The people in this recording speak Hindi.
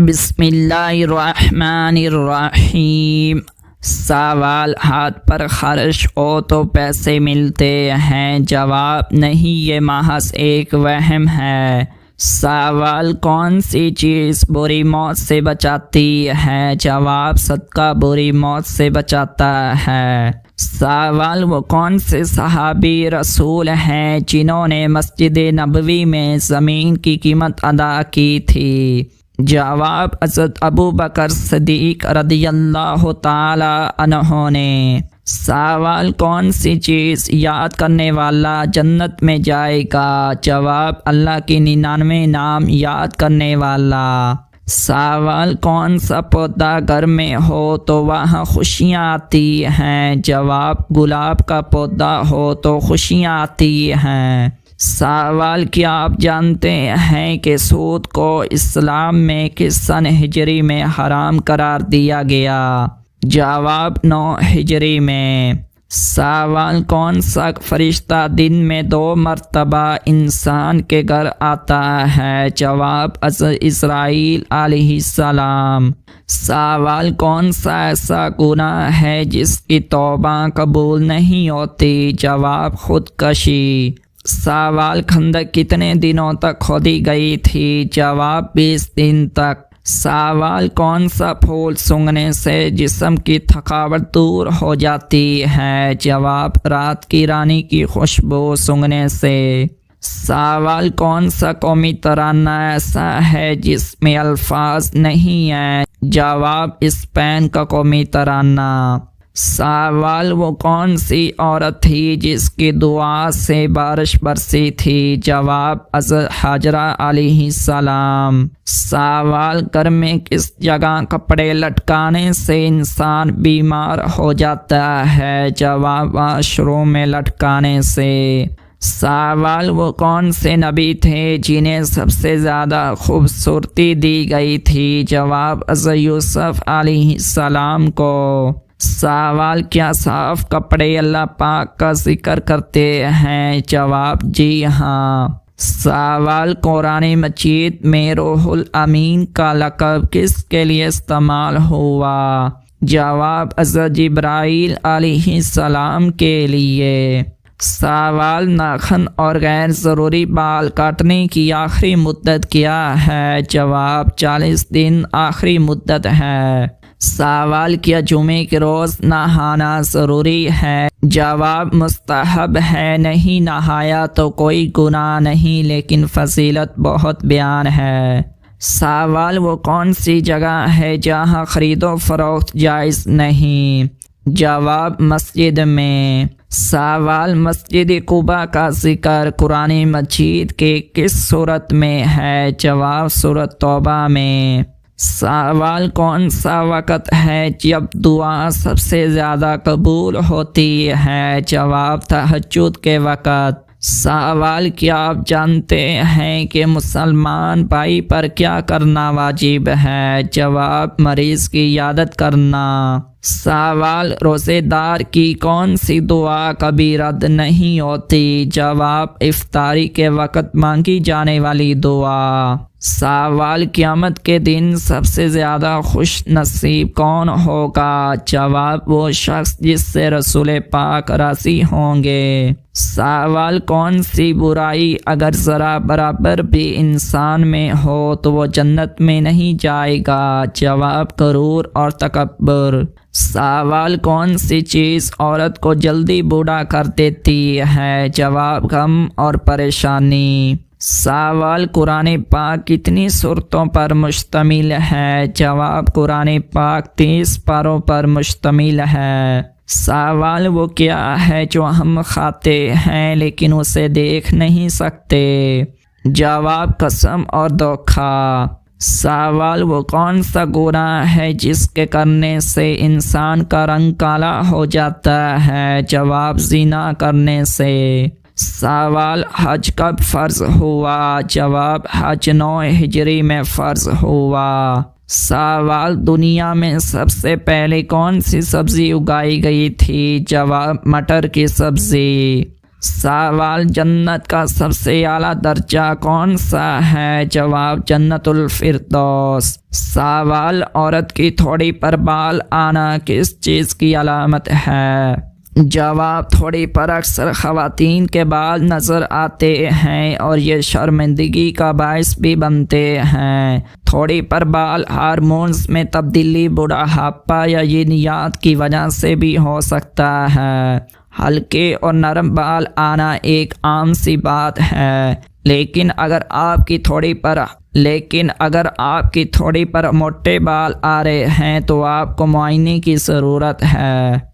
बिस्मिल्लाहिर्रहमानिर्रहीम। सवाल, हाथ पर खर्च हो तो पैसे मिलते हैं? जवाब, नहीं, ये महज एक वहम है। सवाल, कौन सी चीज़ बुरी मौत से बचाती है? जवाब, सदका बुरी मौत से बचाता है। सवाल, वो कौन से सहाबी रसूल हैं जिन्होंने मस्जिद नबवी में ज़मीन की कीमत अदा की थी? जवाब, हज़रत अबू बकर सिद्दीक़ रदियल्लाहु ताला अन्हु ने। सवाल, कौन सी चीज़ याद करने वाला जन्नत में जाएगा? जवाब, अल्लाह की 99 नाम याद करने वाला। सवाल, कौन सा पौधा घर में हो तो वहाँ खुशियाँ आती हैं? जवाब, गुलाब का पौधा हो तो खुशियाँ आती हैं। सवाल, क्या आप जानते हैं कि सूद को इस्लाम में किस सन हिजरी में हराम करार दिया गया? जवाब, 9 हिजरी में। सवाल, कौन सा फरिश्ता दिन में 2 मरतबा इंसान के घर आता है? जवाब, इस्राईल अलैहिस्सलाम। सवाल, कौन सा ऐसा गुनाह है जिसकी तौबा कबूल नहीं होती? जवाब, खुदकशी। सवाल, खंदक कितने दिनों तक खोदी गई थी? जवाब, 20 दिन तक। सवाल, कौन सा फूल सूंघने से जिस्म की थकावट दूर हो जाती है? जवाब, रात की रानी की खुशबू सूंघने से। सवाल, कौन सा कौमी तराना ऐसा है जिसमें अल्फाज नहीं हैं? जवाब, स्पेन का कौमी तराना। सवाल, वो कौन सी औरत थी जिसकी दुआ से बारिश बरसी थी? जवाब, हज़रत हाजरा अलैहिस्सलाम। सवाल, घर में किस जगह कपड़े लटकाने से इंसान बीमार हो जाता है? जवाब, वाशरूम में लटकाने से। सवाल, वो कौन से नबी थे जिन्हें सबसे ज़्यादा खूबसूरती दी गई थी? जवाब, हज़रत यूसुफ अलैहिस्सलाम को। सवाल, क्या साफ कपड़े अल्लाह पाक का जिक्र करते हैं? जवाब, जी हाँ। सवाल, कुरान मजीद में रूहुल अमीन का लक़ब किसके लिए इस्तेमाल हुआ? जवाब, हज़रत जिब्राईल अलैहिस्सलाम के लिए। सवाल, नाखून और गैर ज़रूरी बाल काटने की आखिरी मुद्दत क्या है? जवाब, 40 दिन आखिरी मुद्दत है। सवाल, क्या जुमे के रोज़ नहाना ज़रूरी है? जवाब, मुस्तहब है, नहीं नहाया तो कोई गुनाह नहीं, लेकिन फजीलत बहुत बयान है। सवाल, वो कौन सी जगह है जहाँ खरीदो फरोख्त जायज़ नहीं? जवाब, मस्जिद में। सवाल, मस्जिद कुबा का जिक्र कुरान मजीद के किस सूरत में है? जवाब, सूरत तौबा में। सवाल, कौन सा वक़्त है जब दुआ सबसे ज़्यादा कबूल होती है? जवाब, तहज्जुद के वक़्त। सवाल, क्या आप जानते हैं कि मुसलमान भाई पर क्या करना वाजिब है? जवाब, मरीज़ की इयादत करना। सवाल, रोज़ेदार की कौन सी दुआ कभी रद्द नहीं होती? जवाब, इफ्तारी के वक़्त मांगी जाने वाली दुआ। सवाल, क़यामत के दिन सबसे ज़्यादा खुश नसीब कौन होगा? जवाब, वो शख्स जिससे रसूल पाक राज़ी होंगे। सवाल, कौन सी बुराई अगर ज़रा बराबर भी इंसान में हो तो वो जन्नत में नहीं जाएगा? जवाब, गरूर और तकब्बुर। सवाल, कौन सी चीज़ औरत को जल्दी बूढ़ा कर देती है? जवाब, गम और परेशानी। सवाल, कुरान पाक कितनी सूरतों पर मुश्तमिल है? जवाब, कुरान पाक 30 पारों पर मुश्तमिल है। सवाल, वो क्या है जो हम खाते हैं लेकिन उसे देख नहीं सकते? जवाब, कसम और धोखा। सवाल, वो कौन सा गुनाह है जिसके करने से इंसान का रंग काला हो जाता है? जवाब, ज़िना करने से। सवाल, हज कब फ़र्ज़ हुआ? जवाब, हज 9 हिजरी में फ़र्ज़ हुआ। सवाल, दुनिया में सबसे पहले कौन सी सब्ज़ी उगाई गई थी? जवाब, मटर की सब्ज़ी। सवाल जन्नत का सबसे आला दर्जा कौन सा है? जवाब जन्नतुल फिरदौस। सवाल औरत की थोड़ी पर बाल आना किस चीज़ की अलामत है? जवाब थोड़ी पर अक्सर ख़वातीन के बाल नज़र आते हैं और ये शर्मिंदगी का बायस भी बनते हैं। थोड़ी पर बाल हार्मोन्स में तब्दीली, बुढ़ापा या जिन्नियात की वजह से भी हो सकता है। हल्के और नरम बाल आना एक आम सी बात है, लेकिन अगर आपकी थोड़ी पर मोटे बाल आ रहे हैं तो आपको मुआयने की ज़रूरत है।